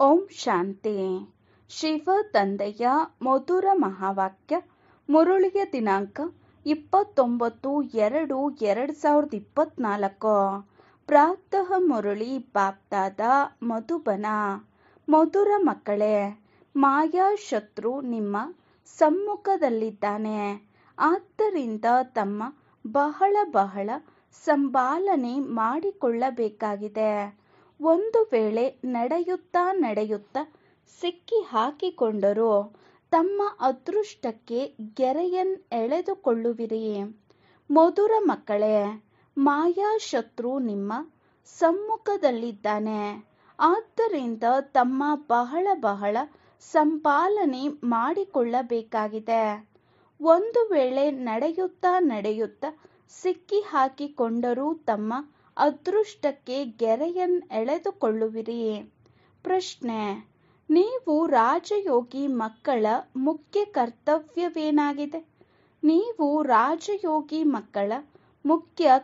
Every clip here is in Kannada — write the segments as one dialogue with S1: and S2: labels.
S1: ಓಂ ಶಾಂತಿ. ಶಿವ ತಂದೆಯ ಮಧುರ ಮಹಾವಾಕ್ಯ. ಮುರುಳಿಯ ದಿನಾಂಕ 29/2/2024. ಪ್ರಾತಃ ಮುರುಳಿ ಬಾಪ್ದಾದ ಮಧುಬನ. ಮಧುರ ಮಕ್ಕಳೇ, ಮಾಯಾ ಶತ್ರು ನಿಮ್ಮ ಸಮ್ಮುಖದಲ್ಲಿದ್ದಾನೆ. ಆದ್ದರಿಂದ ತಮ್ಮ ಬಹಳ ಸಂಭಾಲನೆ ಮಾಡಿಕೊಳ್ಳಬೇಕಾಗಿದೆ. ಒಂದು ವೇಳೆ ನಡೆಯುತ್ತಾ ಸಿಕ್ಕಿ ಹಾಕಿಕೊಂಡರೂ ತಮ್ಮ ಅದೃಷ್ಟಕ್ಕೆ ಗೆರೆಯನ್ ಎಳೆದುಕೊಳ್ಳುವಿರಿ. ಮಧುರ ಮಕ್ಕಳೇ, ಮಾಯಾ ಶತ್ರು ನಿಮ್ಮ ಸಮ್ಮುಖದಲ್ಲಿದ್ದಾನೆ. ಆದ್ದರಿಂದ ತಮ್ಮ ಬಹಳ ಸಂಪಾಲನೆ ಮಾಡಿಕೊಳ್ಳಬೇಕಾಗಿದೆ. ಒಂದು ವೇಳೆ ನಡೆಯುತ್ತಾ ಸಿಕ್ಕಿ ಹಾಕಿಕೊಂಡರೂ ತಮ್ಮ ಅದೃಷ್ಟಕ್ಕೆ ಗೆರೆಯನ್ ಎಳೆದುಕೊಳ್ಳುವಿರಿ. ಪ್ರಶ್ನೆ: ನೀವು ರಾಜಯೋಗಿ ಮಕ್ಕಳ ಮುಖ್ಯ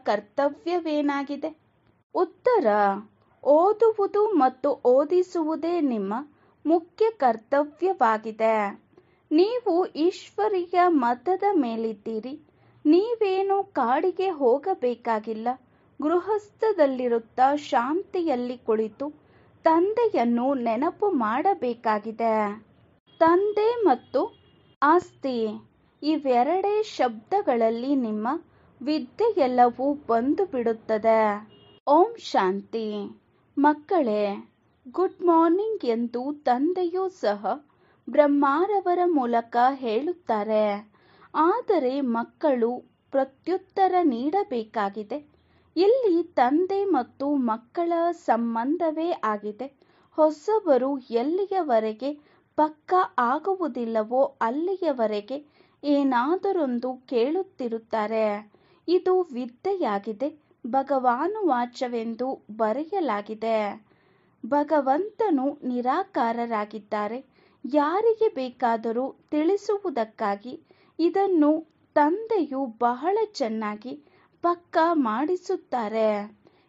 S1: ಕರ್ತವ್ಯವೇನಾಗಿದೆ? ಉತ್ತರ: ಓದುವುದು ಮತ್ತು ಓದಿಸುವುದೇ ನಿಮ್ಮ ಮುಖ್ಯ ಕರ್ತವ್ಯವಾಗಿದೆ. ನೀವು ಈಶ್ವರೀಯ ಮತದ ಮೇಲಿದ್ದೀರಿ. ನೀವೇನು ಕಾಡಿಗೆ ಹೋಗಬೇಕಾಗಿಲ್ಲ. ಗೃಹಸ್ಥದಲ್ಲಿರುತ್ತಾ ಶಾಂತಿಯಲ್ಲಿ ಕುಳಿತು ತಂದೆಯನ್ನು ನೆನಪು ಮಾಡಬೇಕಾಗಿದೆ. ತಂದೆ ಮತ್ತು ಆಸ್ತಿ ಇವೆರಡೇ ಶಬ್ದಗಳಲ್ಲಿ ನಿಮ್ಮ ವಿದ್ಯೆಯೆಲ್ಲವೂ ಬಂದು ಬಿಡುತ್ತದೆ. ಓಂ ಶಾಂತಿ. ಮಕ್ಕಳೇ, ಗುಡ್ ಮಾರ್ನಿಂಗ್ ಎಂದು ತಂದೆಯೂ ಸಹ ಬ್ರಹ್ಮಾರವರ ಮೂಲಕ ಹೇಳುತ್ತಾರೆ. ಆದರೆ ಮಕ್ಕಳು ಪ್ರತ್ಯುತ್ತರ ನೀಡಬೇಕಾಗಿದೆ. ಇಲ್ಲಿ ತಂದೆ ಮತ್ತು ಮಕ್ಕಳ ಸಂಬಂಧವೇ ಆಗಿದೆ. ಹೊಸಬರು ಎಲ್ಲಿಯವರೆಗೆ ಪಕ್ಕಾ ಆಗುವುದಿಲ್ಲವೋ ಅಲ್ಲಿಯವರೆಗೆ ಏನಾದರೊಂದು ಕೇಳುತ್ತಿರುತ್ತಾರೆ. ಇದು ವಿದ್ಯೆಯಾಗಿದೆ. ಭಗವಾನುವಾಚವೆಂದು ಬರೆಯಲಾಗಿದೆ. ಭಗವಂತನು ನಿರಾಕಾರರಾಗಿದ್ದಾರೆ. ಯಾರಿಗೆ ಬೇಕಾದರೂ ತಿಳಿಸುವುದಕ್ಕಾಗಿ ಇದನ್ನು ತಂದೆಯು ಬಹಳ ಚೆನ್ನಾಗಿ ಪಕ್ಕಾ ಮಾಡಿಸುತ್ತಾರೆ.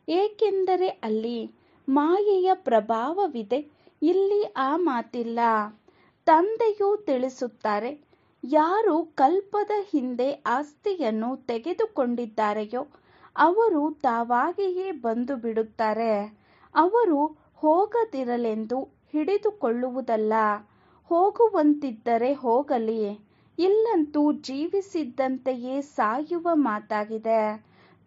S1: ಏಕೆಂದರೆ ಅಲ್ಲಿ ಮಾಯೆಯ ಪ್ರಭಾವವಿದೆ. ಇಲ್ಲಿ ಆ ಮಾತಿಲ್ಲ. ತಂದೆಯು ತಿಳಿಸುತ್ತಾರೆ, ಯಾರು ಕಲ್ಪದ ಹಿಂದೆ ಆಸ್ತಿಯನ್ನು ತೆಗೆದುಕೊಂಡಿದ್ದಾರೆಯೋ ಅವರು ತಾವಾಗಿಯೇ ಬಂದು ಬಿಡುತ್ತಾರೆ. ಅವರು ಹೋಗದಿರಲೆಂದು ಹಿಡಿದುಕೊಳ್ಳುವುದಲ್ಲ. ಹೋಗುವಂತಿದ್ದರೆ ಹೋಗಲಿ. ಇಲ್ಲಂತೂ ಜೀವಿಸಿದ್ದಂತೆಯೇ ಸಾಯುವ ಮಾತಾಗಿದೆ.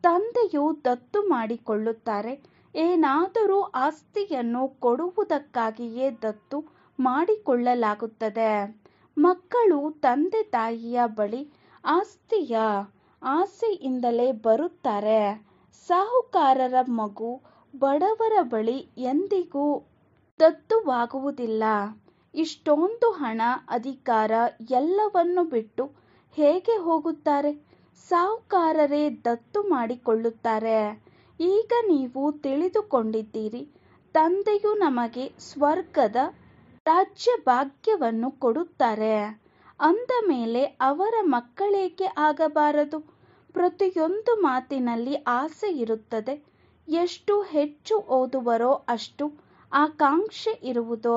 S1: ತಂದೆಯು ದತ್ತು ಮಾಡಿಕೊಳ್ಳುತ್ತಾರೆ. ಏನಾದರೂ ಆಸ್ತಿಯನ್ನು ಕೊಡುವುದಕ್ಕಾಗಿಯೇ ದತ್ತು ಮಾಡಿಕೊಳ್ಳಲಾಗುತ್ತದೆ. ಮಕ್ಕಳು ತಂದೆ ತಾಯಿಯ ಬಳಿ ಆಸ್ತಿಯ ಆಸೆಯಿಂದಲೇ ಬರುತ್ತಾರೆ. ಸಾಹುಕಾರರ ಮಗು ಬಡವರ ಬಳಿ ಎಂದಿಗೂ ದತ್ತುವಾಗುವುದಿಲ್ಲ. ಇಷ್ಟೊಂದು ಹಣ, ಅಧಿಕಾರ ಎಲ್ಲವನ್ನು ಬಿಟ್ಟು ಹೇಗೆ ಹೋಗುತ್ತಾರೆ? ಸಾಹುಕಾರರೇ ದತ್ತು ಮಾಡಿಕೊಳ್ಳುತ್ತಾರೆ. ಈಗ ನೀವು ತಿಳಿದುಕೊಂಡಿದ್ದೀರಿ, ತಂದೆಯು ನಮಗೆ ಸ್ವರ್ಗದ ರಾಜ್ಯಭಾಗ್ಯವನ್ನು ಕೊಡುತ್ತಾರೆ. ಅಂದ ಮೇಲೆ ಅವರ ಮಕ್ಕಳೇಕೆ ಆಗಬಾರದು? ಪ್ರತಿಯೊಂದು ಮಾತಿನಲ್ಲಿ ಆಸೆ ಇರುತ್ತದೆ. ಎಷ್ಟು ಹೆಚ್ಚು ಓದುವರೋ ಅಷ್ಟು ಆಕಾಂಕ್ಷೆ ಇರುವುದು.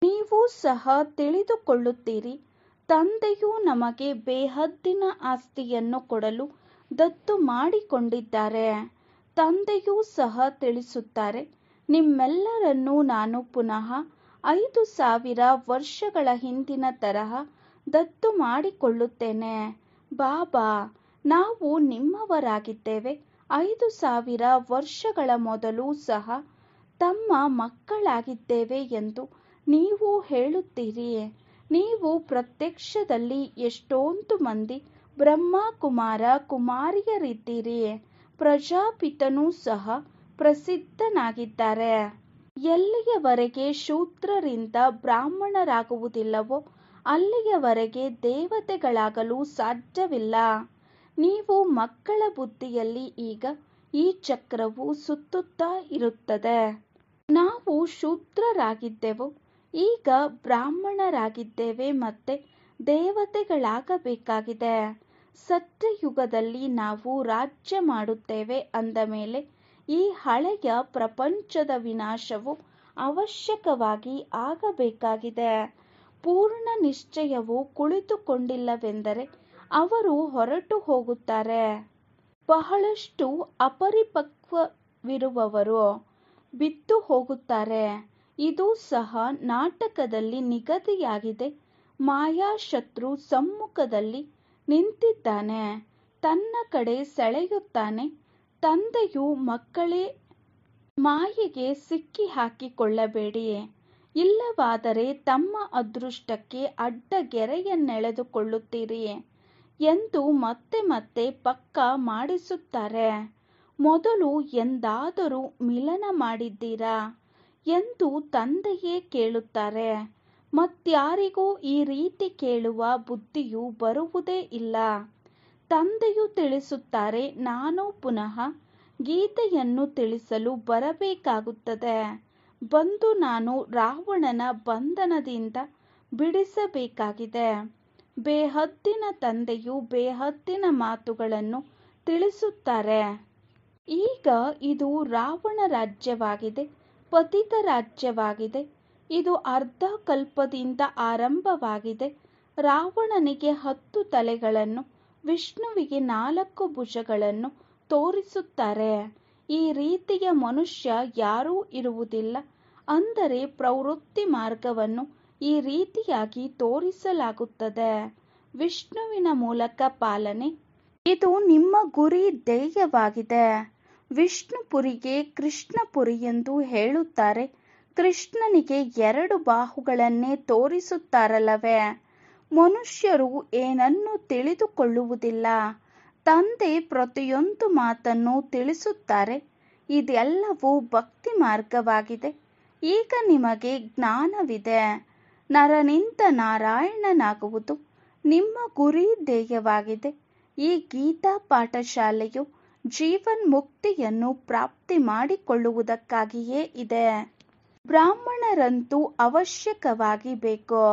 S1: ನೀವು ಸಹ ತಿಳಿದುಕೊಳ್ಳುತ್ತೀರಿ, ತಂದೆಯು ನಮಗೆ ಬೇಹದ್ದಿನ ಆಸ್ತಿಯನ್ನು ಕೊಡಲು ದತ್ತು ಮಾಡಿಕೊಂಡಿದ್ದಾರೆ. ತಂದೆಯೂ ಸಹ ತಿಳಿಸುತ್ತಾರೆ, ನಿಮ್ಮೆಲ್ಲರನ್ನೂ ನಾನು ಪುನಃ 5000 ವರ್ಷಗಳ ಹಿಂದಿನ ತರಹ ದತ್ತು ಮಾಡಿಕೊಳ್ಳುತ್ತೇನೆ. ಬಾಬಾ, ನಾವು ನಿಮ್ಮವರಾಗಿದ್ದೇವೆ. 5000 ವರ್ಷಗಳ ಮೊದಲು ಸಹ ತಮ್ಮ ಮಕ್ಕಳಾಗಿದ್ದೇವೆ ಎಂದು ನೀವು ಹೇಳುತ್ತೀರಿ. ನೀವು ಪ್ರತ್ಯಕ್ಷದಲ್ಲಿ ಎಷ್ಟೊಂದು ಮಂದಿ ಬ್ರಹ್ಮ ಕುಮಾರ ಕುಮಾರಿಯರಿದ್ದೀರಿ. ಪ್ರಜಾಪಿತನೂ ಸಹ ಪ್ರಸಿದ್ಧನಾಗಿದ್ದಾರೆ. ಎಲ್ಲಿಯವರೆಗೆ ಶೂದ್ರರಿಂದ ಬ್ರಾಹ್ಮಣರಾಗುವುದಿಲ್ಲವೋ ಅಲ್ಲಿಯವರೆಗೆ ದೇವತೆಗಳಾಗಲು ಸಾಧ್ಯವಿಲ್ಲ. ನೀವು ಮಕ್ಕಳ ಬುದ್ಧಿಯಲ್ಲಿ ಈಗ ಈ ಚಕ್ರವು ಸುತ್ತುತ್ತಾ ಇರುತ್ತದೆ. ನಾವು ಶೂದ್ರರಾಗಿದ್ದೆವು, ಈಗ ಬ್ರಾಹ್ಮಣರಾಗಿದ್ದೇವೆ, ಮತ್ತೆ ದೇವತೆಗಳಾಗಬೇಕಾಗಿದೆ. ಸತ್ಯಯುಗದಲ್ಲಿ ನಾವು ರಾಜ್ಯ ಮಾಡುತ್ತೇವೆ ಅಂದ ಮೇಲೆ ಈ ಹಳೆಯ ಪ್ರಪಂಚದ ವಿನಾಶವು ಅವಶ್ಯಕವಾಗಿ ಆಗಬೇಕಾಗಿದೆ. ಪೂರ್ಣ ನಿಶ್ಚಯವು ಕುಳಿತುಕೊಂಡಿಲ್ಲವೆಂದರೆ ಅವರು ಹೊರಟು ಹೋಗುತ್ತಾರೆ. ಬಹಳಷ್ಟು ಅಪರಿಪಕ್ವವಿರುವವರು ಬಿದ್ದು ಹೋಗುತ್ತಾರೆ. ಇದು ಸಹ ನಾಟಕದಲ್ಲಿ ನಿಗದಿಯಾಗಿದೆ. ಮಾಯಾಶತ್ರು ಸಮ್ಮುಖದಲ್ಲಿ ನಿಂತಿದ್ದಾನೆ, ತನ್ನ ಕಡೆ ಸೆಳೆಯುತ್ತಾನೆ. ತಂದೆಯು ಮಕ್ಕಳೇ, ಮಾಯೆಗೆ ಸಿಕ್ಕಿ ಹಾಕಿಕೊಳ್ಳಬೇಡಿ, ಇಲ್ಲವಾದರೆ ತಮ್ಮ ಅದೃಷ್ಟಕ್ಕೆ ಅಡ್ಡಗೆರೆಯನ್ನೆಳೆದುಕೊಳ್ಳುತ್ತೀರಿ ಎಂದು ಮತ್ತೆ ಮತ್ತೆ ಪಕ್ಕಾ ಮಾಡಿಸುತ್ತಾರೆ. ಮೊದಲು ಎಂದಾದರೂ ಮಿಲನ ಮಾಡಿದ್ದೀರಾ ಎಂದು ತಂದೆಯೇ ಕೇಳುತ್ತಾರೆ. ಮತ್ಯಾರಿಗೂ ಈ ರೀತಿ ಕೇಳುವ ಬುದ್ಧಿಯು ಬರುವುದೇ ಇಲ್ಲ. ತಂದೆಯು ತಿಳಿಸುತ್ತಾರೆ, ನಾನು ಪುನಃ ಗೀತೆಯನ್ನು ತಿಳಿಸಲು ಬರಬೇಕಾಗುತ್ತದೆ. ಬಂದು ನಾನು ರಾವಣನ ಬಂಧನದಿಂದ ಬಿಡಿಸಬೇಕಾಗಿದೆ. ಬೇಹದ್ದಿನ ತಂದೆಯು ಬೇಹದ್ದಿನ ಮಾತುಗಳನ್ನು ತಿಳಿಸುತ್ತಾರೆ. ಈಗ ಇದು ರಾವಣ ರಾಜ್ಯವಾಗಿದೆ, ಪತಿತ ರಾಜ್ಯವಾಗಿದೆ. ಇದು ಅರ್ಧ ಕಲ್ಪದಿಂದ ಆರಂಭವಾಗಿದೆ. ರಾವಣನಿಗೆ 10 ತಲೆಗಳನ್ನು, ವಿಷ್ಣುವಿಗೆ 4 ಭುಜಗಳನ್ನು ತೋರಿಸುತ್ತಾರೆ. ಈ ರೀತಿಯ ಮನುಷ್ಯ ಯಾರೂ ಇರುವುದಿಲ್ಲ. ಅಂದರೆ ಪ್ರವೃತ್ತಿ ಮಾರ್ಗವನ್ನು ಈ ರೀತಿಯಾಗಿ ತೋರಿಸಲಾಗುತ್ತದೆ. ವಿಷ್ಣುವಿನ ಮೂಲಕ ಪಾಲನೆ, ಇದು ನಿಮ್ಮ ಗುರಿ ಧ್ಯೇಯವಾಗಿದೆ. ವಿಷ್ಣುಪುರಿಗೆ ಕೃಷ್ಣಪುರಿ ಎಂದು ಹೇಳುತ್ತಾರೆ. ಕೃಷ್ಣನಿಗೆ 2 ಬಾಹುಗಳನ್ನೇ ತೋರಿಸುತ್ತಾರಲ್ಲವೇ. ಮನುಷ್ಯರು ಏನನ್ನೂ ತಿಳಿದುಕೊಳ್ಳುವುದಿಲ್ಲ. ತಂದೆ ಪ್ರತಿಯೊಂದು ಮಾತನ್ನು ತಿಳಿಸುತ್ತಾರೆ. ಇದೆಲ್ಲವೂ ಭಕ್ತಿ ಮಾರ್ಗವಾಗಿದೆ. ಈಗ ನಿಮಗೆ ಜ್ಞಾನವಿದೆ. ನರನಿಂದ ನಾರಾಯಣನಾಗುವುದು ನಿಮ್ಮ ಗುರಿ ಧ್ಯೇಯವಾಗಿದೆ. ಈ ಗೀತಾ ಪಾಠಶಾಲೆಯು ಜೀವನ್ಮುಕ್ತಿಯನ್ನು ಪ್ರಾಪ್ತಿ ಮಾಡಿಕೊಳ್ಳುವುದಕ್ಕಾಗಿಯೇ ಇದೆ. ಬ್ರಾಹ್ಮಣರಂತೂ ಅವಶ್ಯಕವಾಗಿ ಬೇಕು.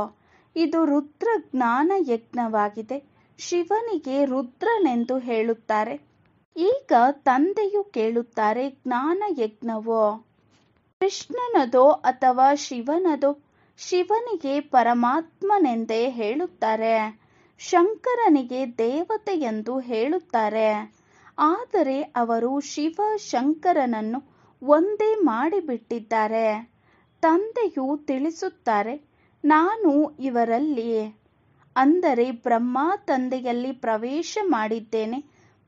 S1: ಇದು ರುದ್ರ ಜ್ಞಾನ ಯಜ್ಞವಾಗಿದೆ. ಶಿವನಿಗೆ ರುದ್ರನೆಂದು ಹೇಳುತ್ತಾರೆ. ಈಗ ತಂದೆಯು ಕೇಳುತ್ತಾರೆ, ಜ್ಞಾನ ಯಜ್ಞವೋ ಕೃಷ್ಣನದೋ ಅಥವಾ ಶಿವನದೋ? ಶಿವನಿಗೆ ಪರಮಾತ್ಮನೆಂದೇ ಹೇಳುತ್ತಾರೆ. ಶಂಕರನಿಗೆ ದೇವತೆ ಎಂದು ಹೇಳುತ್ತಾರೆ. ಆದರೆ ಅವರು ಶಿವ ಶಂಕರನನ್ನು ಒಂದೇ ಮಾಡಿಬಿಟ್ಟಿದ್ದಾರೆ. ತಂದೆಯು ತಿಳಿಸುತ್ತಾರೆ, ನಾನು ಇವರಲ್ಲಿ ಅಂದರೆ ಬ್ರಹ್ಮ ತಂದೆಯಲ್ಲಿ ಪ್ರವೇಶ ಮಾಡಿದ್ದೇನೆ.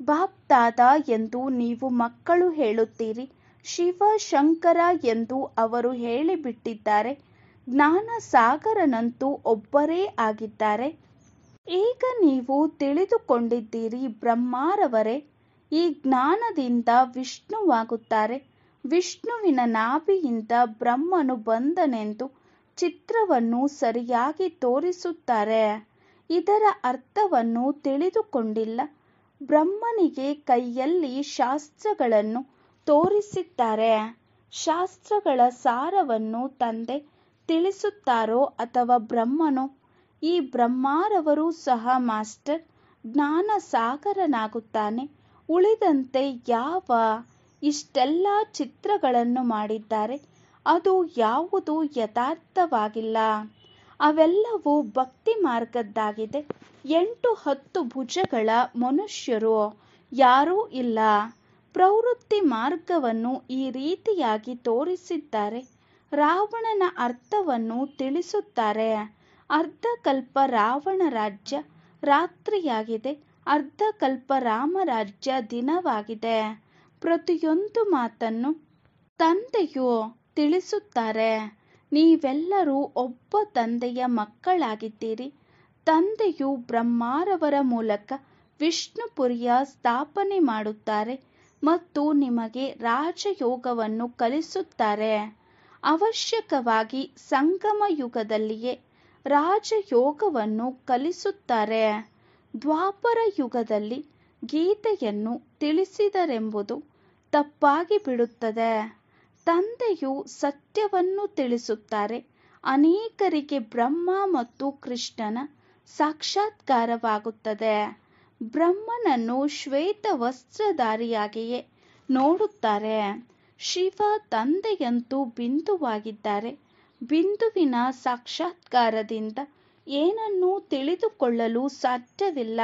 S1: ಬಾಪ್ ದಾದಾ ಎಂದು ನೀವು ಮಕ್ಕಳು ಹೇಳುತ್ತೀರಿ. ಶಿವ ಶಂಕರ ಎಂದು ಅವರು ಹೇಳಿಬಿಟ್ಟಿದ್ದಾರೆ. ಜ್ಞಾನ ಸಾಗರನಂತೂ ಒಬ್ಬರೇ ಆಗಿದ್ದಾರೆ. ಈಗ ನೀವು ತಿಳಿದುಕೊಂಡಿದ್ದೀರಿ, ಬ್ರಹ್ಮರವರೇ ಈ ಜ್ಞಾನದಿಂದ ವಿಷ್ಣುವಾಗುತ್ತಾರೆ. ವಿಷ್ಣುವಿನ ನಾಭಿಯಿಂದ ಬ್ರಹ್ಮನು ಬಂದನೆಂದು ಚಿತ್ರವನ್ನು ಸರಿಯಾಗಿ ತೋರಿಸುತ್ತಾರೆ. ಇದರ ಅರ್ಥವನ್ನು ತಿಳಿದುಕೊಂಡಿಲ್ಲ. ಬ್ರಹ್ಮನಿಗೆ ಕೈಯಲ್ಲಿ ಶಾಸ್ತ್ರಗಳನ್ನು ತೋರಿಸಿದ್ದಾರೆ. ಶಾಸ್ತ್ರಗಳ ಸಾರವನ್ನು ತಂದೆ ತಿಳಿಸುತ್ತಾರೋ ಅಥವಾ ಬ್ರಹ್ಮನೋ? ಈ ಬ್ರಹ್ಮರವರು ಸಹ ಮಾಸ್ಟರ್ ಜ್ಞಾನ ಸಾಗರನಾಗುತ್ತಾನೆ. ಉಳಿದಂತೆ ಯಾವ ಇಷ್ಟೆಲ್ಲ ಚಿತ್ರಗಳನ್ನು ಮಾಡಿದ್ದಾರೆ, ಅದು ಯಾವುದೂ ಯಥಾರ್ಥವಾಗಿಲ್ಲ. ಅವೆಲ್ಲವೂ ಭಕ್ತಿ ಮಾರ್ಗದ್ದಾಗಿದೆ. 8-10 ಭುಜಗಳ ಮನುಷ್ಯರು ಯಾರೂ ಇಲ್ಲ. ಪ್ರವೃತ್ತಿ ಮಾರ್ಗವನ್ನು ಈ ರೀತಿಯಾಗಿ ತೋರಿಸಿದ್ದಾರೆ. ರಾವಣನ ಅರ್ಥವನ್ನು ತಿಳಿಸುತ್ತಾರೆ. ಅರ್ಧಕಲ್ಪ ರಾವಣ ರಾಜ್ಯ ರಾತ್ರಿಯಾಗಿದೆ, ಅರ್ಧಕಲ್ಪ ರಾಮರಾಜ್ಯ ದಿನವಾಗಿದೆ. ಪ್ರತಿಯೊಂದು ಮಾತನ್ನು ತಂದೆಯು ತಿಳಿಸುತ್ತಾರೆ. ನೀವೆಲ್ಲರೂ ಒಬ್ಬ ತಂದೆಯ ಮಕ್ಕಳಾಗಿದ್ದೀರಿ. ತಂದೆಯು ಬ್ರಹ್ಮರವರ ಮೂಲಕ ವಿಷ್ಣುಪುರಿಯ ಸ್ಥಾಪನೆ ಮಾಡುತ್ತಾರೆ ಮತ್ತು ನಿಮಗೆ ರಾಜಯೋಗವನ್ನು ಕಲಿಸುತ್ತಾರೆ. ಅವಶ್ಯಕವಾಗಿ ಸಂಗಮ ಯುಗದಲ್ಲಿಯೇ ರಾಜಯೋಗವನ್ನು ಕಲಿಸುತ್ತಾರೆ. ದ್ವಾಪರ ಯುಗದಲ್ಲಿ ಗೀತೆಯನ್ನು ತಿಳಿಸಿದರೆಂಬುದು ತಪ್ಪಾಗಿ ಬಿಡುತ್ತದೆ. ತಂದೆಯು ಸತ್ಯವನ್ನು ತಿಳಿಸುತ್ತಾರೆ. ಅನೇಕರಿಗೆ ಬ್ರಹ್ಮ ಮತ್ತು ಕೃಷ್ಣನ ಸಾಕ್ಷಾತ್ಕಾರವಾಗುತ್ತದೆ. ಬ್ರಹ್ಮನನ್ನು ಶ್ವೇತ ವಸ್ತ್ರಧಾರಿಯಾಗಿಯೇ ನೋಡುತ್ತಾರೆ. ಶಿವ ತಂದೆಯಂತೂ ಬಿಂದುವಾಗಿದ್ದಾರೆ. ಬಿಂದುವಿನ ಸಾಕ್ಷಾತ್ಕಾರದಿಂದ ಏನನ್ನೂ ತಿಳಿದುಕೊಳ್ಳಲು ಸಾಧ್ಯವಿಲ್ಲ.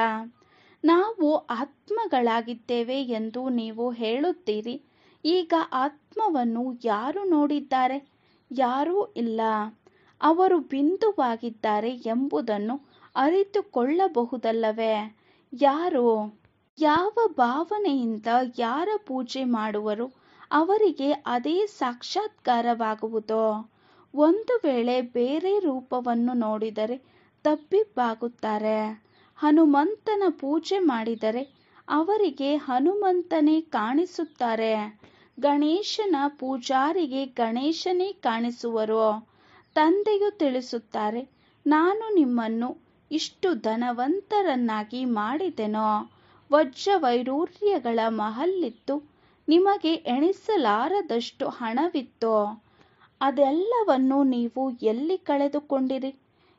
S1: ನಾವು ಆತ್ಮಗಳಾಗಿದ್ದೇವೆ ಎಂದು ನೀವು ಹೇಳುತ್ತೀರಿ. ಈಗ ಆತ್ಮವನ್ನು ಯಾರು ನೋಡಿದ್ದಾರೆ? ಯಾರೂ ಇಲ್ಲ. ಅವರು ಬಿಂದುವಾಗಿದ್ದಾರೆ ಎಂಬುದನ್ನು ಅರಿತುಕೊಳ್ಳಬಹುದಲ್ಲವೇ? ಯಾರು? ಯಾವ ಭಾವನೆಯಿಂದ ಯಾರ ಪೂಜೆ ಮಾಡುವರೋ ಅವರಿಗೆ ಅದೇ ಸಾಕ್ಷಾತ್ಕಾರವಾಗುವುದು. ಒಂದು ವೇಳೆ ಬೇರೆ ರೂಪವನ್ನು ನೋಡಿದರೆ ತಬ್ಬಿಬ್ಬಾಗುತ್ತಾರೆ. ಹನುಮಂತನ ಪೂಜೆ ಮಾಡಿದರೆ ಅವರಿಗೆ ಹನುಮಂತನೇ ಕಾಣಿಸುತ್ತಾರೆ. ಗಣೇಶನ ಪೂಜಾರಿಗೆ ಗಣೇಶನೇ ಕಾಣಿಸುವರು. ತಂದೆಯು ತಿಳಿಸುತ್ತಾರೆ, ನಾನು ನಿಮ್ಮನ್ನು ಇಷ್ಟು ಧನವಂತರನ್ನಾಗಿ ಮಾಡಿದೆನೋ. ವಜ್ರ ವೈಡೂರ್ಯಗಳ ಮಹಲಿತ್ತು. ನಿಮಗೆ ಎಣಿಸಲಾರದಷ್ಟು ಹಣವಿತ್ತು. ಅದೆಲ್ಲವನ್ನು ನೀವು ಎಲ್ಲಿ ಕಳೆದುಕೊಂಡಿರಿ?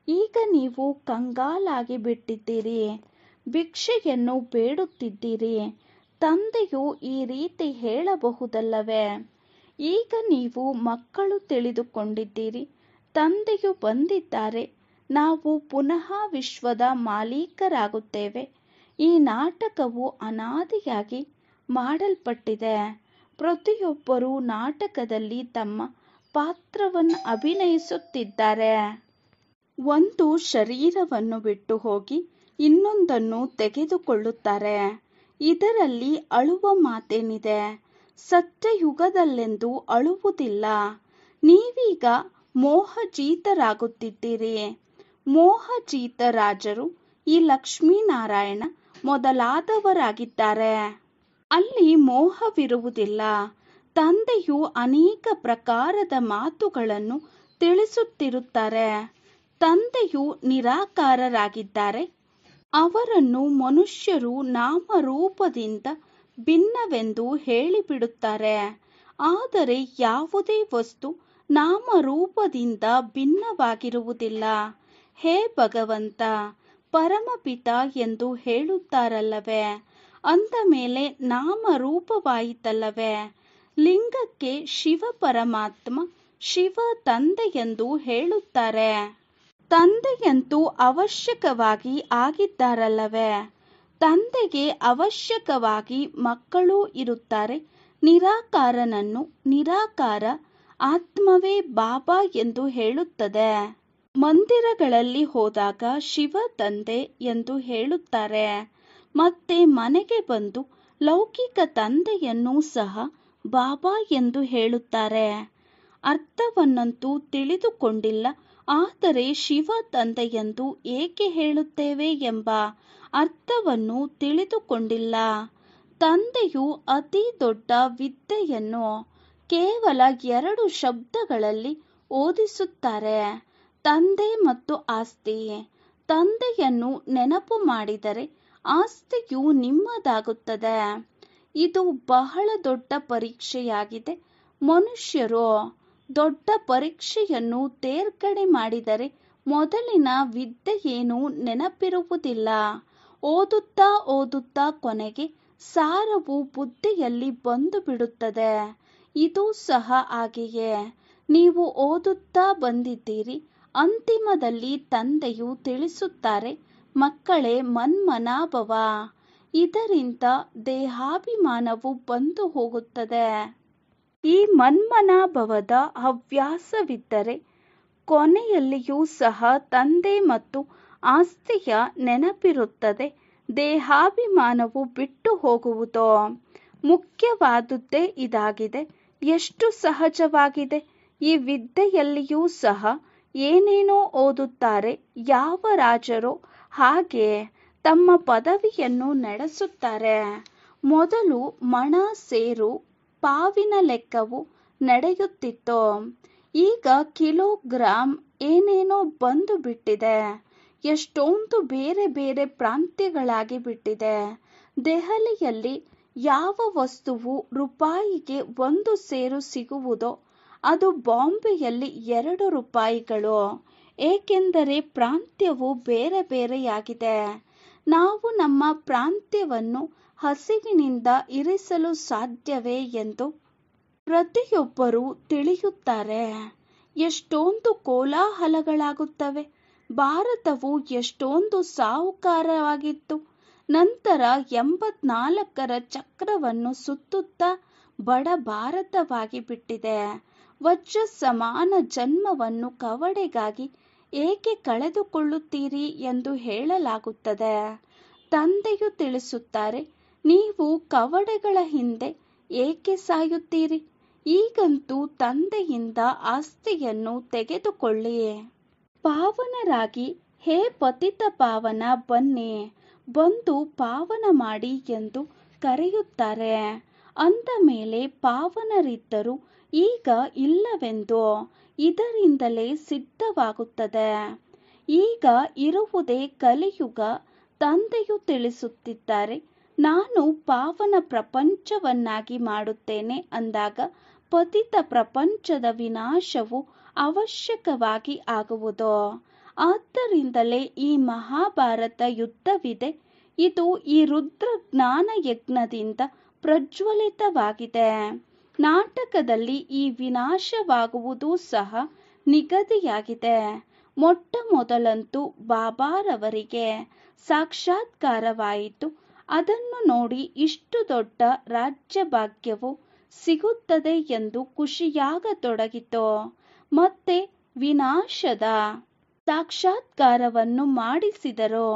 S1: ಈಗ ನೀವು ಕಂಗಾಲಾಗಿ ಬಿಟ್ಟಿದ್ದೀರಿ. ಭಿಕ್ಷೆಯನ್ನು ಬೇಡುತ್ತಿದ್ದೀರಿ. ತಂದೆಯು ಈ ರೀತಿ ಹೇಳಬಹುದಲ್ಲವೇ? ಈಗ ನೀವು ಮಕ್ಕಳು ತಿಳಿದುಕೊಂಡಿದ್ದೀರಿ. ತಂದೆಯು ಬಂದಿದ್ದಾರೆ. ನಾವು ಪುನಃ ವಿಶ್ವದ ಮಾಲೀಕರಾಗುತ್ತೇವೆ. ಈ ನಾಟಕವು ಅನಾದಿಯಾಗಿ ಮಾಡಲ್ಪಟ್ಟಿದೆ. ಪ್ರತಿಯೊಬ್ಬರೂ ನಾಟಕದಲ್ಲಿ ತಮ್ಮ ಪಾತ್ರವನ್ನು ಅಭಿನಯಿಸುತ್ತಿದ್ದಾರೆ. ಒಂದು ಶರೀರವನ್ನು ಬಿಟ್ಟು ಹೋಗಿ ಇನ್ನೊಂದನ್ನು ತೆಗೆದುಕೊಳ್ಳುತ್ತಾರೆ. ಇದರಲ್ಲಿ ಅಳುವ ಮಾತೇನಿದೆ? ಸತ್ಯಯುಗದಲ್ಲೆಂದೂ ಅಳುವುದಿಲ್ಲ. ನೀವೀಗ ಮೋಹಜೀತರಾಗುತ್ತಿದ್ದೀರಿ. ಮೋಹಜೀತ ರಾಜರು ಈ ಲಕ್ಷ್ಮೀನಾರಾಯಣ ಮೊದಲಾದವರಾಗಿದ್ದಾರೆ. ಅಲ್ಲಿ ಮೋಹವಿರುವುದಿಲ್ಲ. ತಂದೆಯು ಅನೇಕ ಪ್ರಕಾರದ ಮಾತುಗಳನ್ನು ತಿಳಿಸುತ್ತಿರುತ್ತಾರೆ. ತಂದೆಯು ನಿರಾಕಾರರಾಗಿದ್ದಾರೆ. ಅವರನ್ನು ಮನುಷ್ಯರು ನಾಮರೂಪದಿಂದ ಭಿನ್ನವೆಂದು ಹೇಳಿಬಿಡುತ್ತಾರೆ. ಆದರೆ ಯಾವುದೇ ವಸ್ತು ನಾಮರೂಪದಿಂದ ಭಿನ್ನವಾಗಿರುವುದಿಲ್ಲ. ಹೇ ಭಗವಂತ, ಪರಮಪಿತ ಎಂದು ಹೇಳುತ್ತಾರಲ್ಲವೇ? ಅಂದ ಮೇಲೆ ನಾಮರೂಪವಾಯಿತಲ್ಲವೇ? ಲಿಂಗಕ್ಕೆ ಶಿವ ಪರಮಾತ್ಮ, ಶಿವ ತಂದೆಯೆಂದು ಹೇಳುತ್ತಾರೆ. ತಂದೆಯಂತೂ ಅವಶ್ಯಕವಾಗಿ ಆಗಿದ್ದಾರಲ್ಲವೇ? ತಂದೆಗೆ ಅವಶ್ಯಕವಾಗಿ ಮಕ್ಕಳೂ ಇರುತ್ತಾರೆ. ನಿರಾಕಾರನನ್ನು ನಿರಾಕಾರ ಆತ್ಮವೇ ಬಾಬಾ ಎಂದು ಹೇಳುತ್ತದೆ. ಮಂದಿರಗಳಲ್ಲಿ ಹೋದಾಗ ಶಿವ ತಂದೆ ಎಂದು ಹೇಳುತ್ತಾರೆ. ಮತ್ತೆ ಮನೆಗೆ ಬಂದು ಲೌಕಿಕ ತಂದೆಯನ್ನೂ ಸಹ ಬಾಬಾ ಎಂದು ಹೇಳುತ್ತಾರೆ. ಅರ್ಥವನ್ನಂತೂ ತಿಳಿದುಕೊಂಡಿಲ್ಲ. ಆದರೆ ಶಿವ ತಂದೆಯೆಂದು ಏಕೆ ಹೇಳುತ್ತೇವೆ ಎಂಬ ಅರ್ಥವನ್ನು ತಿಳಿದುಕೊಂಡಿಲ್ಲ. ತಂದೆಯು ಅತಿ ದೊಡ್ಡ ವಿದ್ಯೆಯನ್ನು ಕೇವಲ 2 ಶಬ್ದಗಳಲ್ಲಿ ಓದಿಸುತ್ತಾರೆ. ತಂದೆ ಮತ್ತು ಆಸ್ತಿ. ತಂದೆಯನ್ನು ನೆನಪು ಮಾಡಿದರೆ ಆಸ್ತಿಯು ನಿಮ್ಮದಾಗುತ್ತದೆ. ಇದು ಬಹಳ ದೊಡ್ಡ ಪರೀಕ್ಷೆಯಾಗಿದೆ. ಮನುಷ್ಯರು ದೊಡ್ಡ ಪರೀಕ್ಷೆಯನ್ನು ತೇರ್ಗಡೆ ಮಾಡಿದರೆ ಮೊದಲಿನ ವಿದ್ಯೆಯೇನೂ ನೆನಪಿರುವುದಿಲ್ಲ. ಓದುತ್ತಾ ಓದುತ್ತಾ ಕೊನೆಗೆ ಸಾರವು ಬುದ್ಧಿಯಲ್ಲಿ ಬಂದು ಬಿಡುತ್ತದೆ. ಇದು ಸಹ ಹಾಗೆಯೇ. ನೀವು ಓದುತ್ತಾ ಬಂದಿದ್ದೀರಿ. ಅಂತಿಮದಲ್ಲಿ ತಂದೆಯು ತಿಳಿಸುತ್ತಾರೆ, ಮಕ್ಕಳೇ, ಮನ್ಮನಾಭವ. ಇದರಿಂದ ದೇಹಾಭಿಮಾನವು ಬಂದು ಹೋಗುತ್ತದೆ. ಈ ಮನ್ಮನಾಭವದ ಹವ್ಯಾಸವಿದ್ದರೆ ಕೊನೆಯಲ್ಲಿಯೂ ಸಹ ತಂದೆ ಮತ್ತು ಆಸ್ತಿಯ ನೆನಪಿರುತ್ತದೆ. ದೇಹಾಭಿಮಾನವು ಬಿಟ್ಟು ಹೋಗುವುದು. ಮುಖ್ಯವಾದುದೇ ಇದಾಗಿದೆ. ಎಷ್ಟು ಸಹಜವಾಗಿದೆ. ಈ ವಿದ್ಯೆಯಲ್ಲಿಯೂ ಸಹ ಏನೇನೋ ಓದುತ್ತಾರೆ. ಯಾವ ರಾಜರೋ ಹಾಗೆ ತಮ್ಮ ಪದವಿಯನ್ನು ನಡೆಸುತ್ತಾರೆ. ಮೊದಲು ಮಣ, ಸೇರು, ಪಾವಿನ ಲೆಕ್ಕವು ನಡೆಯುತ್ತಿತ್ತು. ಈಗ ಕಿಲೋಗ್ರಾಂ ಏನೇನೋ ಬಂದು ಬಿಟ್ಟಿದೆ. ಎಷ್ಟೊಂದು ಬೇರೆ ಬೇರೆ ಪ್ರಾಂತ್ಯಗಳಾಗಿ ಬಿಟ್ಟಿದೆ. ದೆಹಲಿಯಲ್ಲಿ ಯಾವ ವಸ್ತುವು ರೂಪಾಯಿಗೆ 1 ಸೇರು ಸಿಗುವುದೋ ಅದು ಬಾಂಬೆಯಲ್ಲಿ 2 ರೂಪಾಯಿಗಳು. ಏಕೆಂದರೆ ಪ್ರಾಂತ್ಯವು ಬೇರೆ ಬೇರೆಯಾಗಿದೆ. ನಾವು ನಮ್ಮ ಪ್ರಾಂತ್ಯವನ್ನು ಹಸಿವಿನಿಂದ ಇರಿಸಲು ಸಾಧ್ಯವೇ ಎಂದು ಪ್ರತಿಯೊಬ್ಬರೂ ತಿಳಿಯುತ್ತಾರೆ. ಎಷ್ಟೊಂದು ಕೋಲಾಹಲಗಳಾಗುತ್ತವೆ. ಭಾರತವು ಎಷ್ಟೊಂದು ಸಾಹುಕಾರವಾಗಿತ್ತು. ನಂತರ 84ರ ಚಕ್ರವನ್ನು ಸುತ್ತುತ್ತಾ ಬಡ ಭಾರತವಾಗಿ ಬಿಟ್ಟಿದೆ. ವಜ್ರ ಸಮಾನ ಜನ್ಮವನ್ನು ಕವಡೆಗಾಗಿ ಏಕೆ ಕಳೆದುಕೊಳ್ಳುತ್ತೀರಿ ಎಂದು ಹೇಳಲಾಗುತ್ತದೆ. ತಂದೆಯು ತಿಳಿಸುತ್ತಾರೆ, ನೀವು ಕವಡೆಗಳ ಹಿಂದೆ ಏಕೆ ಸಾಯುತ್ತೀರಿ? ಈಗಂತೂ ತಂದೆಯಿಂದ ಆಸ್ತಿಯನ್ನು ತೆಗೆದುಕೊಳ್ಳಿ. ಪಾವನರಾಗಿ, ಹೇ ಪತಿತ ಪಾವನ, ಬನ್ನಿ, ಬಂದು ಪಾವನ ಮಾಡಿ ಎಂದು ಕರೆಯುತ್ತಾರೆ. ಅಂದ ಮೇಲೆ ಪಾವನರಿದ್ದರು ಈಗ ಇಲ್ಲವೆಂದು ಇದರಿಂದಲೇ ಸಿದ್ಧವಾಗುತ್ತದೆ. ಈಗ ಇರುವುದೇ ಕಲಿಯುಗ. ತಂದೆಯು ತಿಳಿಸುತ್ತಿದ್ದಾರೆ, ನಾನು ಪಾವನ ಪ್ರಪಂಚವನ್ನಾಗಿ ಮಾಡುತ್ತೇನೆ ಅಂದಾಗ ಪತಿತ ಪ್ರಪಂಚದ ವಿನಾಶವು ಅವಶ್ಯಕವಾಗಿ ಆಗುವುದು. ಆದ್ದರಿಂದಲೇ ಈ ಮಹಾಭಾರತ ಯುದ್ಧವಿದೆ. ಇದು ಈ ರುದ್ರ ಜ್ಞಾನ ಯಜ್ಞದಿಂದ ಪ್ರಜ್ವಲಿತವಾಗಿದೆ. ನಾಟಕದಲ್ಲಿ ಈ ವಿನಾಶವಾಗುವುದು ಸಹ ನಿಗದಿಯಾಗಿದೆ. ಮೊಟ್ಟ ಮೊದಲಂತೂ ಬಾಬಾರವರಿಗೆ ಸಾಕ್ಷಾತ್ಕಾರವಾಯಿತು. ಅದನ್ನು ನೋಡಿ ಇಷ್ಟು ದೊಡ್ಡ ರಾಜ್ಯಭಾಗ್ಯವು ಸಿಗುತ್ತದೆ ಎಂದು ಖುಷಿಯಾಗತೊಡಗಿತು. ಮತ್ತೆ ವಿನಾಶದ ಸಾಕ್ಷಾತ್ಕಾರವನ್ನು ಮಾಡಿಸಿದರು.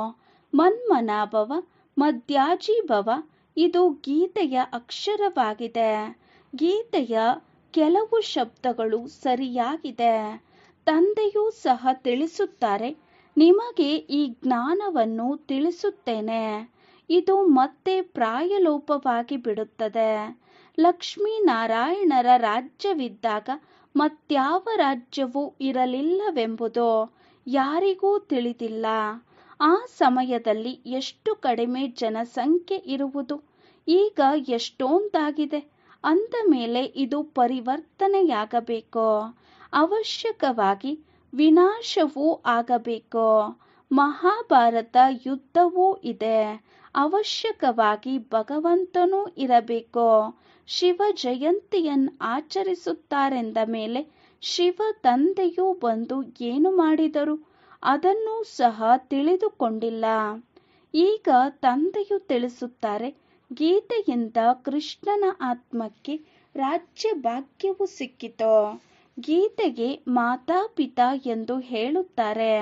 S1: ಮನ್ಮನಾಭವ ಮಧ್ಯಾಜೀಭವ, ಇದು ಗೀತೆಯ ಅಕ್ಷರವಾಗಿದೆ. ಗೀತೆಯ ಕೆಲವು ಶಬ್ದಗಳು ಸರಿಯಾಗಿದೆ. ತಂದೆಯೂ ಸಹ ತಿಳಿಸುತ್ತಾರೆ, ನಿಮಗೆ ಈ ಜ್ಞಾನವನ್ನು ತಿಳಿಸುತ್ತೇನೆ. ಇದು ಮತ್ತೆ ಪ್ರಾಯಲೋಪವಾಗಿ ಬಿಡುತ್ತದೆ. ಲಕ್ಷ್ಮೀನಾರಾಯಣರ ರಾಜ್ಯವಿದ್ದಾಗ ಮತ್ಯಾವ ರಾಜ್ಯವೂ ಇರಲಿಲ್ಲವೆಂಬುದು ಯಾರಿಗೂ ತಿಳಿದಿಲ್ಲ. ಆ ಸಮಯದಲ್ಲಿ ಎಷ್ಟು ಕಡಿಮೆ ಜನಸಂಖ್ಯೆ ಇರುವುದು, ಈಗ ಎಷ್ಟೊಂದಾಗಿದೆ. ಅಂದ ಮೇಲೆ ಇದು ಪರಿವರ್ತನೆಯಾಗಬೇಕು. ಅವಶ್ಯಕವಾಗಿ ವಿನಾಶವೂ ಆಗಬೇಕು. ಮಹಾಭಾರತ ಯುದ್ಧವೂ ಇದೆ. ಅವಶ್ಯಕವಾಗಿ ಭಗವಂತನೂ ಇರಬೇಕು. ಶಿವ ಜಯಂತಿಯನ್ನು ಆಚರಿಸುತ್ತಾರೆಂದ ಮೇಲೆ ಶಿವ ತಂದೆಯೂ ಬಂದು ಏನು ಮಾಡಿದರು ಅದನ್ನೂ ಸಹ ತಿಳಿದುಕೊಂಡಿಲ್ಲ. ಈಗ ತಂದೆಯು ತಿಳಿಸುತ್ತಾರೆ, ಗೀತೆಯಿಂದ ಕೃಷ್ಣನ ಆತ್ಮಕ್ಕೆ ರಾಜ್ಯ ಭಾಗ್ಯವು ಸಿಕ್ಕಿತು. ಗೀತೆಗೆ ಮಾತಾಪಿತಾ ಎಂದು ಹೇಳುತ್ತಾರೆ.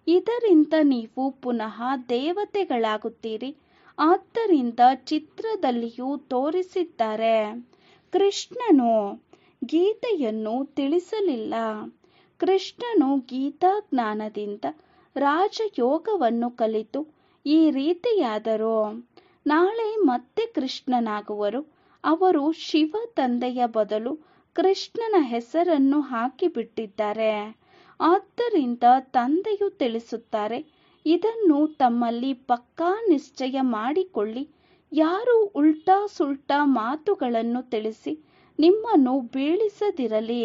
S1: ಇದರಿಂದ ನೀವು ಪುನಃ ದೇವತೆಗಳಾಗುತ್ತೀರಿ. ಆದ್ದರಿಂದ ಚಿತ್ರದಲ್ಲಿಯೂ ತೋರಿಸಿದ್ದಾರೆ. ಕೃಷ್ಣನು ಗೀತೆಯನ್ನು ತಿಳಿಸಲಿಲ್ಲ. ಕೃಷ್ಣನು ಗೀತಾ ಜ್ಞಾನದಿಂದ ರಾಜಯೋಗವನ್ನು ಕಲಿತು ಈ ರೀತಿಯಾದರು. ನಾಳೆ ಮತ್ತೆ ಕೃಷ್ಣನಾಗುವರು. ಅವರು ಶಿವ ತಂದೆಯ ಬದಲು ಕೃಷ್ಣನ ಹೆಸರನ್ನು ಹಾಕಿಬಿಟ್ಟಿದ್ದಾರೆ. ಆದ್ದರಿಂದ ತಂದೆಯು ತಿಳಿಸುತ್ತಾರೆ, ಇದನ್ನು ತಮ್ಮಲ್ಲಿ ಪಕ್ಕಾ ನಿಶ್ಚಯ ಮಾಡಿಕೊಳ್ಳಿ. ಯಾರು ಉಲ್ಟಾ ಸುಲ್ಟಾ ಮಾತುಗಳನ್ನು ತಿಳಿಸಿ ನಿಮ್ಮನ್ನು ಬೀಳಿಸದಿರಲಿ.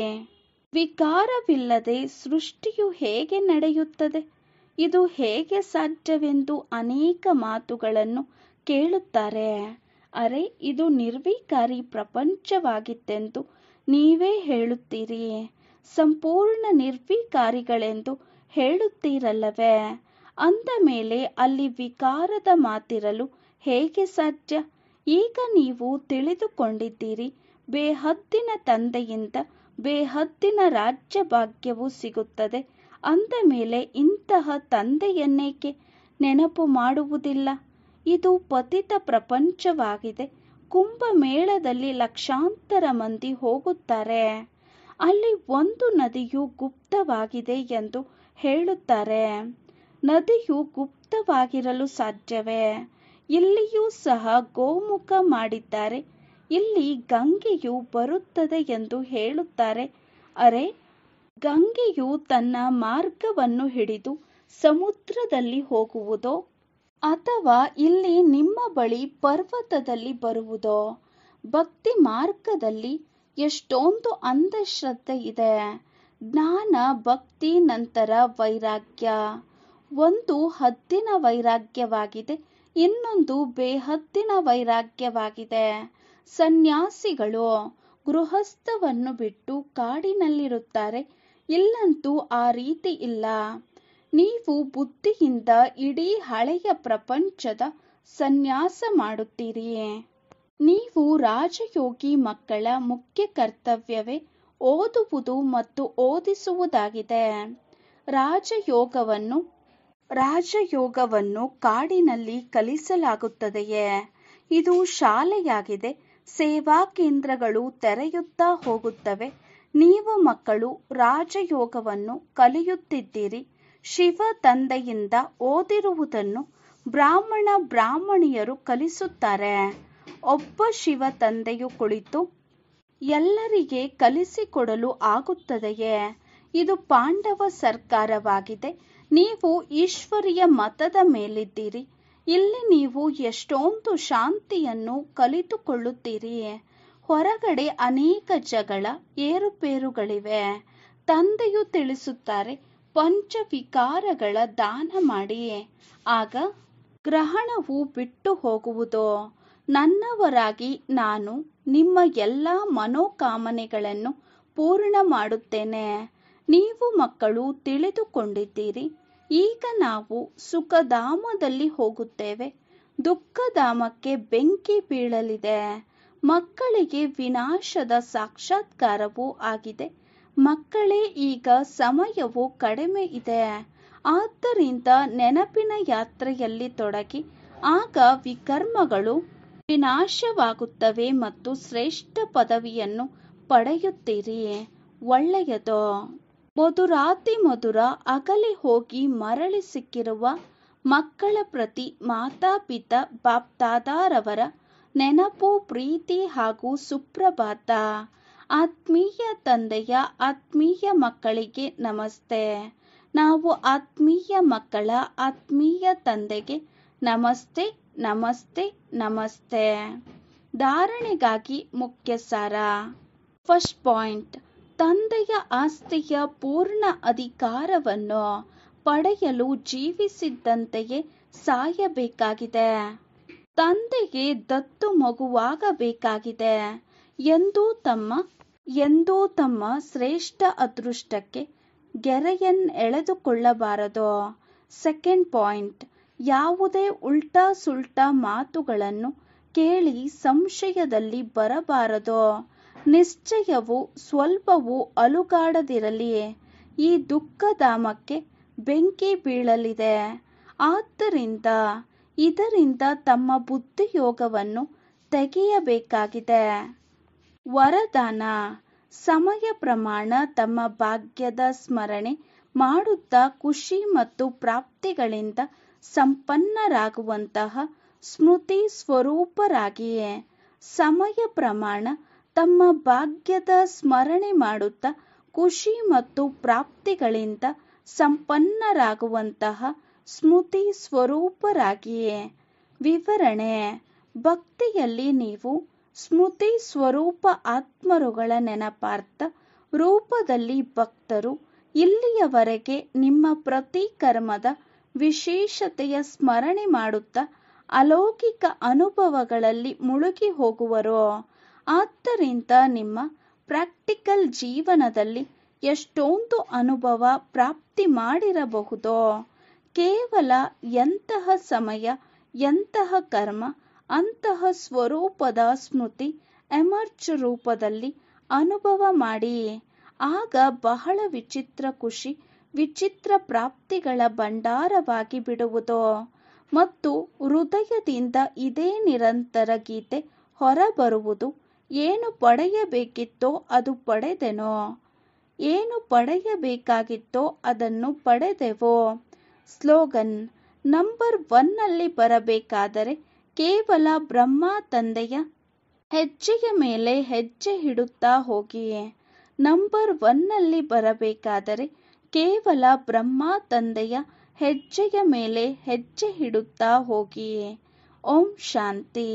S1: ವಿಕಾರವಿಲ್ಲದೆ ಸೃಷ್ಟಿಯು ಹೇಗೆ ನಡೆಯುತ್ತದೆ, ಇದು ಹೇಗೆ ಸಾಧ್ಯವೆಂದು ಅನೇಕ ಮಾತುಗಳನ್ನು ಕೇಳುತ್ತಾರೆ. ಅರೆ, ಇದು ನಿರ್ವಿಕಾರಿ ಪ್ರಪಂಚವಾಗಿತ್ತೆಂದು ನೀವೇ ಹೇಳುತ್ತೀರಿ. ಸಂಪೂರ್ಣ ನಿರ್ವಿಕಾರಿಗಳೆಂದು ಹೇಳುತ್ತೀರಲ್ಲವೇ? ಅಂದ ಮೇಲೆ ಅಲ್ಲಿ ವಿಕಾರದ ಮಾತಿರಲು ಹೇಗೆ ಸಾಧ್ಯ? ಈಗ ನೀವು ತಿಳಿದುಕೊಂಡಿದ್ದೀರಿ, ಬೇಹದ್ದಿನ ತಂದೆಯಿಂದ ಬೇಹದ್ದಿನ ರಾಜ್ಯ ಭಾಗ್ಯವು ಸಿಗುತ್ತದೆ. ಅಂದ ಮೇಲೆ ಇಂತಹ ತಂದೆಯನ್ನೇಕೆ ನೆನಪು ಮಾಡುವುದಿಲ್ಲ? ಇದು ಪತಿತ ಪ್ರಪಂಚವಾಗಿದೆ. ಕುಂಭಮೇಳದಲ್ಲಿ ಲಕ್ಷಾಂತರ ಮಂದಿ ಹೋಗುತ್ತಾರೆ. ಅಲ್ಲಿ ಒಂದು ನದಿಯು ಗುಪ್ತವಾಗಿದೆ ಎಂದು ಹೇಳುತ್ತಾರೆ. ನದಿಯು ಗುಪ್ತವಾಗಿರಲು ಸಾಧ್ಯವೇ? ಇಲ್ಲಿಯೂ ಸಹ ಗೋಮುಖ ಮಾಡಿದ್ದಾರೆ. ಇಲ್ಲಿ ಗಂಗೆಯು ಬರುತ್ತದೆ ಎಂದು ಹೇಳುತ್ತಾರೆ. ಅರೆ, ಗಂಗೆಯು ತನ್ನ ಮಾರ್ಗವನ್ನು ಹಿಡಿದು ಸಮುದ್ರದಲ್ಲಿ ಹೋಗುವುದೋ ಅಥವಾ ಇಲ್ಲಿ ನಿಮ್ಮ ಬಳಿ ಪರ್ವತದಲ್ಲಿ ಬರುವುದೋ? ಭಕ್ತಿ ಮಾರ್ಗದಲ್ಲಿ ಎಷ್ಟೊಂದು ಅಂಧಶ್ರದ್ಧೆ ಇದೆ. ಜ್ಞಾನ, ಭಕ್ತಿ, ನಂತರ ವೈರಾಗ್ಯ. ಒಂದು ಹದ್ದಿನ ವೈರಾಗ್ಯವಾಗಿದೆ, ಇನ್ನೊಂದು ಬೇಹದ್ದಿನ ವೈರಾಗ್ಯವಾಗಿದೆ. ಸನ್ಯಾಸಿಗಳು ಗೃಹಸ್ಥವನ್ನು ಬಿಟ್ಟು ಕಾಡಿನಲ್ಲಿರುತ್ತಾರೆ. ಇಲ್ಲಂತೂ ಆ ರೀತಿ ಇಲ್ಲ. ನೀವು ಬುದ್ಧಿಯಿಂದ ಇಡೀ ಹಳೆಯ ಪ್ರಪಂಚದ ಸನ್ಯಾಸ ಮಾಡುತ್ತೀರಿ. ನೀವು ರಾಜಯೋಗಿ ಮಕ್ಕಳ ಮುಖ್ಯ ಕರ್ತವ್ಯವೇ ಓದುವುದು ಮತ್ತು ಓದಿಸುವುದಾಗಿದೆ. ರಾಜಯೋಗವನ್ನು ಕಾಡಿನಲ್ಲಿ ಕಲಿಸಲಾಗುತ್ತದೆಯೇ? ಇದು ಶಾಲೆಯಾಗಿದೆ. ಸೇವಾ ಕೇಂದ್ರಗಳು ತೆರೆಯುತ್ತಾ ಹೋಗುತ್ತವೆ. ನೀವು ಮಕ್ಕಳು ರಾಜಯೋಗವನ್ನು ಕಲಿಯುತ್ತಿದ್ದೀರಿ. ಶಿವ ತಂದೆಯಿಂದ ಓದಿರುವುದನ್ನು ಬ್ರಾಹ್ಮಣಿಯರು ಕಲಿಸುತ್ತಾರೆ. ಒಬ್ಬ ಶಿವ ತಂದೆಯು ಕುಳಿತು ಎಲ್ಲರಿಗೆ ಕಲಿಸಿಕೊಡಲು ಆಗುತ್ತದೆಯೇ? ಇದು ಪಾಂಡವ ಸರ್ಕಾರವಾಗಿದೆ. ನೀವು ಈಶ್ವರಿಯ ಮತದ ಮೇಲಿದ್ದೀರಿ. ಇಲ್ಲಿ ನೀವು ಎಷ್ಟೊಂದು ಶಾಂತಿಯನ್ನು ಕಲಿತುಕೊಳ್ಳುತ್ತೀರಿ. ಹೊರಗಡೆ ಅನೇಕ ಜಗಳ ಏರುಪೇರುಗಳಿವೆ. ತಂದೆಯು ತಿಳಿಸುತ್ತಾರೆ, ಪಂಚವಿಕಾರಗಳ ದಾನ ಮಾಡಿ, ಆಗ ಗ್ರಹಣವು ಬಿಟ್ಟು ಹೋಗುವುದು. ನನ್ನವರಾಗಿ ನಾನು ನಿಮ್ಮ ಎಲ್ಲ ಮನೋಕಾಮನೆಗಳನ್ನು ಪೂರ್ಣ ಮಾಡುತ್ತೇನೆ. ನೀವು ಮಕ್ಕಳು ತಿಳಿದುಕೊಂಡಿದ್ದೀರಿ. ಈಗ ನಾವು ಸುಖಧಾಮದಲ್ಲಿ ಹೋಗುತ್ತೇವೆ. ದುಃಖಧಾಮಕ್ಕೆ ಬೆಂಕಿ ಬೀಳಲಿದೆ. ಮಕ್ಕಳಿಗೆ ವಿನಾಶದ ಸಾಕ್ಷಾತ್ಕಾರವೂ ಆಗಿದೆ. ಮಕ್ಕಳೇ, ಈಗ ಸಮಯವು ಕಡಿಮೆ ಇದೆ. ಆದ್ದರಿಂದ ನೆನಪಿನ ಯಾತ್ರೆಯಲ್ಲಿ ತೊಡಗಿ. ಆಗ ವಿಕರ್ಮಗಳು ವಿನಾಶವಾಗುತ್ತವೆ ಮತ್ತು ಶ್ರೇಷ್ಠ ಪದವಿಯನ್ನು ಪಡೆಯುತ್ತೀರಿ. ಒಳ್ಳೆಯದು. ಮಧುರ ಅಗಲಿ ಹೋಗಿ ಮರಳಿ ಸಿಕ್ಕಿರುವ ಮಕ್ಕಳ ಪ್ರತಿ ಮಾತಾಪಿತಾ ಬಾಪ್ದಾದಾರವರ ನೆನಪು, ಪ್ರೀತಿ ಹಾಗೂ ಸುಪ್ರಭಾತ. ಆತ್ಮೀಯ ತಂದೆಯ ಆತ್ಮೀಯ ಮಕ್ಕಳಿಗೆ ನಮಸ್ತೆ. ನಾವು ಆತ್ಮೀಯ ಮಕ್ಕಳ ಆತ್ಮೀಯ ತಂದೆಗೆ ನಮಸ್ತೆ ನಮಸ್ತೆ ನಮಸ್ತೆ. ಧಾರಣೆಗಾಗಿ ಮುಖ್ಯ ಸಾರ. ಫಸ್ಟ್ ಪಾಯಿಂಟ್, ತಂದೆಯ ಆಸ್ತಿಯ ಪೂರ್ಣ ಅಧಿಕಾರವನ್ನು ಪಡೆಯಲು ಜೀವಿಸಿದ್ದಂತೆಯೇ ಸಾಯಬೇಕಾಗಿದೆ. ತಂದೆಗೆ ದತ್ತು ಮಗುವಾಗಬೇಕಾಗಿದೆ ಎಂದೂ ತಮ್ಮ ಶ್ರೇಷ್ಠ ಅದೃಷ್ಟಕ್ಕೆ ಗೆರೆಯನ್ನೆಳೆದುಕೊಳ್ಳಬಾರದು. ಸೆಕೆಂಡ್ ಪಾಯಿಂಟ್, ಯಾವುದೇ ಉಲ್ಟಾ ಸುಲ್ಟಾ ಮಾತುಗಳನ್ನು ಕೇಳಿ ಸಂಶಯದಲ್ಲಿ ಬರಬಾರದು. ನಿಶ್ಚಯವು ಸ್ವಲ್ಪವೂ ಅಲುಗಾಡದಿರಲಿ. ಈ ದುಃಖಧಾಮಕ್ಕೆ ಬೆಂಕಿ ಬೀಳಲಿದೆ. ಆದ್ದರಿಂದ ಇದರಿಂದ ತಮ್ಮ ಬುದ್ಧಿಯೋಗವನ್ನು ತೆಗೆಯಬೇಕಾಗಿದೆ. ವರದಾನ: ಸಮಯ ಪ್ರಮಾಣ ತಮ್ಮ ಭಾಗ್ಯದ ಸ್ಮರಣೆ ಮಾಡುತ್ತಾ ಖುಷಿ ಮತ್ತು ಪ್ರಾಪ್ತಿಗಳಿಂದ ಸಂಪನ್ನರಾಗುವಂತಹ ಸ್ಮೃತಿ ಸ್ವರೂಪರಾಗಿಯೇ. ಸಮಯ ಪ್ರಮಾಣ ತಮ್ಮ ಭಾಗ್ಯದ ಸ್ಮರಣೆ ಮಾಡುತ್ತಾ ಖುಷಿ ಮತ್ತು ಪ್ರಾಪ್ತಿಗಳಿಂದ ಸಂಪನ್ನರಾಗುವಂತಹ ಸ್ಮೃತಿ ಸ್ವರೂಪರಾಗಿಯೇ. ವಿವರಣೆ: ಭಕ್ತಿಯಲ್ಲಿ ನೀವು ಸ್ಮೃತಿ ಸ್ವರೂಪ ಆತ್ಮರುಗಳ ನೆನಪಾರ್ಥ ರೂಪದಲ್ಲಿ ಭಕ್ತರು. ಇಲ್ಲಿಯವರೆಗೆ ನಿಮ್ಮ ಪ್ರತಿ ಕರ್ಮದ ವಿಶೇಷತೆಯ ಸ್ಮರಣೆ ಮಾಡುತ್ತಾ ಅಲೌಕಿಕ ಅನುಭವಗಳಲ್ಲಿ ಮುಳುಗಿ ಹೋಗುವರು. ಆದ್ದರಿಂದ ನಿಮ್ಮ ಪ್ರಾಕ್ಟಿಕಲ್ ಜೀವನದಲ್ಲಿ ಎಷ್ಟೊಂದು ಅನುಭವ ಪ್ರಾಪ್ತಿ ಮಾಡಿರಬಹುದೋ. ಕೇವಲ ಎಂತಹ ಸಮಯ, ಎಂತಹ ಕರ್ಮ, ಅಂತಹ ಸ್ವರೂಪದ ಸ್ಮೃತಿ ಎಮರ್ಜ್ ರೂಪದಲ್ಲಿ ಅನುಭವ ಮಾಡಿ. ಆಗ ಬಹಳ ವಿಚಿತ್ರ ಖುಷಿ, ವಿಚಿತ್ರ ಪ್ರಾಪ್ತಿಗಳ ಭಂಡಾರವಾಗಿ ಬಿಡುವುದು. ಮತ್ತು ಹೃದಯದಿಂದ ಇದೇ ನಿರಂತರ ಗೀತೆ ಹೊರಬರುವುದು. ಏನು ಪಡೆಯಬೇಕಿತ್ತೋ ಅದು ಪಡೆದೆನೋ, ಏನು ಪಡೆಯಬೇಕಾಗಿತ್ತೋ ಅದನ್ನು ಪಡೆದೆವೋ. ಸ್ಲೋಗನ್: ನಂಬರ್ 1ನಲ್ಲಿ ಬರಬೇಕಾದರೆ ಕೇವಲ ಬ್ರಹ್ಮ ತಂದೆಯ ಹೆಜ್ಜೆಯ ಮೇಲೆ ಹೆಜ್ಜೆ ಇಡುತ್ತಾ ಹೋಗಿ. ನಂಬರ್ 1ನಲ್ಲಿ ಬರಬೇಕಾದರೆ ಕೇವಲ ಬ್ರಹ್ಮ ತಂದೆಯ ಹೆಜ್ಜೆಯ ಮೇಲೆ ಹೆಜ್ಜೆ ಇಡುತ್ತಾ ಹೋಗಿ. ಓಂ ಶಾಂತಿ.